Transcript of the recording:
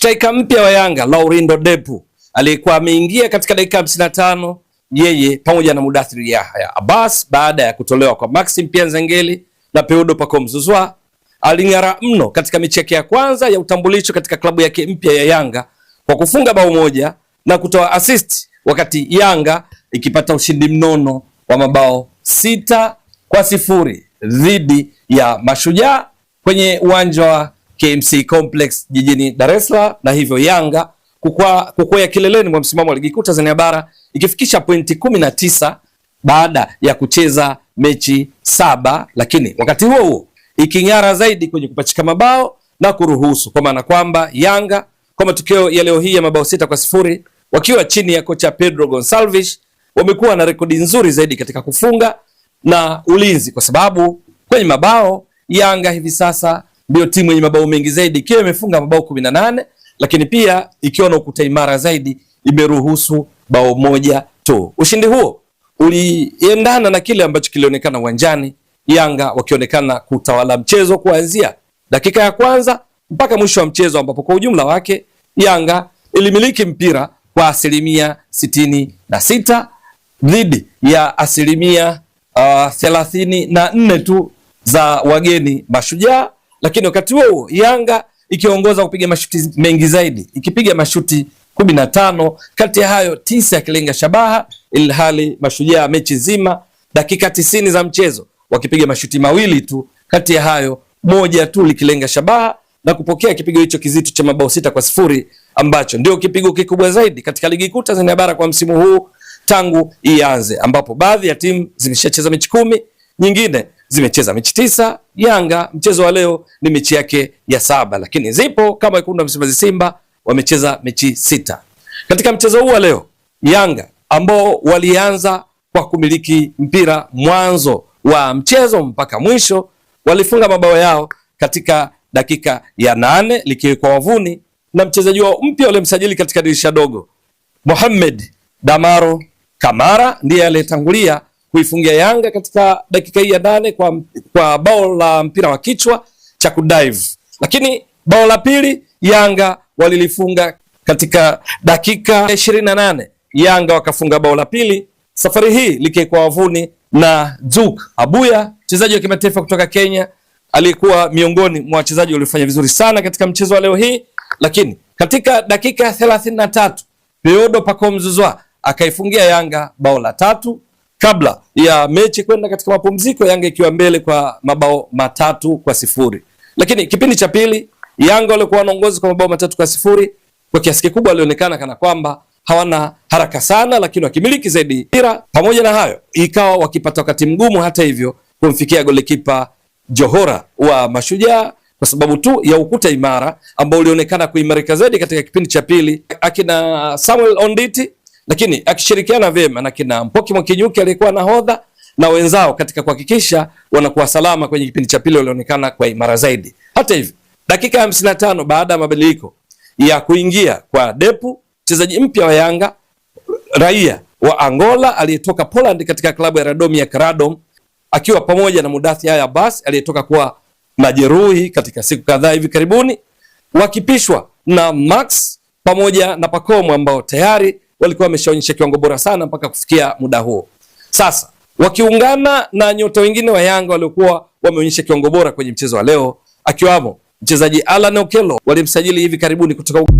Striker mpya wa Yanga Laurindo Depu aliyekuwa ameingia katika dakika 55, yeye pamoja na Mudathir Yahya Abbas baada ya kutolewa kwa Maxim Pianzengeli na Peudo Pacome Zouzoua, aling'ara mno katika mechi yake ya kwanza ya utambulisho katika klabu yake mpya ya Yanga kwa kufunga bao moja na kutoa assist, wakati Yanga ikipata ushindi mnono wa mabao 6-0 dhidi ya Mashujaa kwenye uwanja wa KMC Complex jijini Dar es Salaam, na hivyo Yanga kukwea kileleni mwa msimamo wa ligi kuu Tanzania bara ikifikisha pointi 19 baada ya kucheza mechi 7, lakini wakati huo huo iking'ara zaidi kwenye kupachika mabao na kuruhusu, kwa maana kwamba Yanga kwa matokeo ya leo hii ya mabao 6-0 wakiwa chini ya kocha Pedro Gonçalves wamekuwa na rekodi nzuri zaidi katika kufunga na ulinzi, kwa sababu kwenye mabao Yanga hivi sasa ndio timu yenye mabao mengi zaidi ikiwa imefunga mabao 18, lakini pia ikiwa na ukuta imara zaidi imeruhusu bao moja tu. Ushindi huo uliendana na kile ambacho kilionekana uwanjani, Yanga wakionekana kutawala mchezo kuanzia dakika ya kwanza mpaka mwisho wa mchezo, ambapo kwa ujumla wake Yanga ilimiliki mpira kwa asilimia 66 dhidi ya asilimia 34 tu za wageni Mashujaa. Lakini wakati huo Yanga ikiongoza kupiga mashuti mengi zaidi, ikipiga mashuti 15, kati ya hayo 9 yakilenga shabaha, ilhali Mashujaa mechi nzima dakika 90 za mchezo wakipiga mashuti mawili tu, kati ya hayo moja tu likilenga shabaha na kupokea kipigo hicho kizito cha mabao 6-0 ambacho ndio kipigo kikubwa zaidi katika ligi kuu Tanzania bara kwa msimu huu tangu ianze, ambapo baadhi ya timu zimeshacheza mechi 10, nyingine zimecheza mechi 9. Yanga mchezo wa leo ni mechi yake ya 7, lakini zipo kama Wekundu wa Msimbazi Simba wamecheza mechi 6. Katika mchezo huu wa leo Yanga ambao walianza kwa kumiliki mpira mwanzo wa mchezo mpaka mwisho, walifunga mabao yao katika dakika ya 8 likiwekwa wavuni na mchezaji wao mpya wale msajili katika dirisha dogo Mohamed Damaro Kamara, ndiye aliyetangulia kuifungia Yanga katika dakika hii ya 8 kwa bao la mpira wa kichwa cha kudive. Lakini bao la pili Yanga walilifunga katika dakika 28. Yanga wakafunga bao la pili, safari hii likiwekwa wavuni na Duke Abuya, mchezaji wa kimataifa kutoka Kenya, aliyekuwa miongoni mwa wachezaji waliofanya vizuri sana katika mchezo wa leo hii. Lakini katika dakika 33 Peudo Pacome Zouzoua akaifungia Yanga bao la 3 kabla ya mechi kwenda katika mapumziko, Yanga ikiwa mbele kwa mabao 3-0. Lakini kipindi cha pili Yanga walikuwa wanaongoza kwa mabao 3-0, kwa kiasi kikubwa walionekana kana kwamba hawana haraka sana, lakini wakimiliki zaidi mpira. Pamoja na hayo ikawa wakipata wakati mgumu hata hivyo kumfikia golikipa Johora wa Mashujaa kwa sababu tu ya ukuta imara ambao ulionekana kuimarika zaidi katika kipindi cha pili, akina Samuel Onditi, lakini akishirikiana vyema na kina Mpoki Mwakinyuki aliyekuwa nahodha na wenzao katika kuhakikisha wanakuwa salama kwenye kipindi cha pili, walionekana kwa imara zaidi. Hata hivyo dakika ya 55 baada ya mabadiliko ya kuingia kwa Depu, mchezaji mpya wa Yanga raia wa Angola aliyetoka Poland katika klabu ya Radomia Radom, akiwa pamoja na Mudathir Yahya Abbas aliyetoka kwa majeruhi katika siku kadhaa hivi karibuni, wakipishwa na Max pamoja na Pacome ambao tayari walikuwa wameshaonyesha kiwango bora sana mpaka kufikia muda huo. Sasa wakiungana na nyota wengine wa Yanga waliokuwa wameonyesha kiwango bora kwenye mchezo wa leo, akiwamo mchezaji Alan Okello walimsajili hivi karibuni kutoka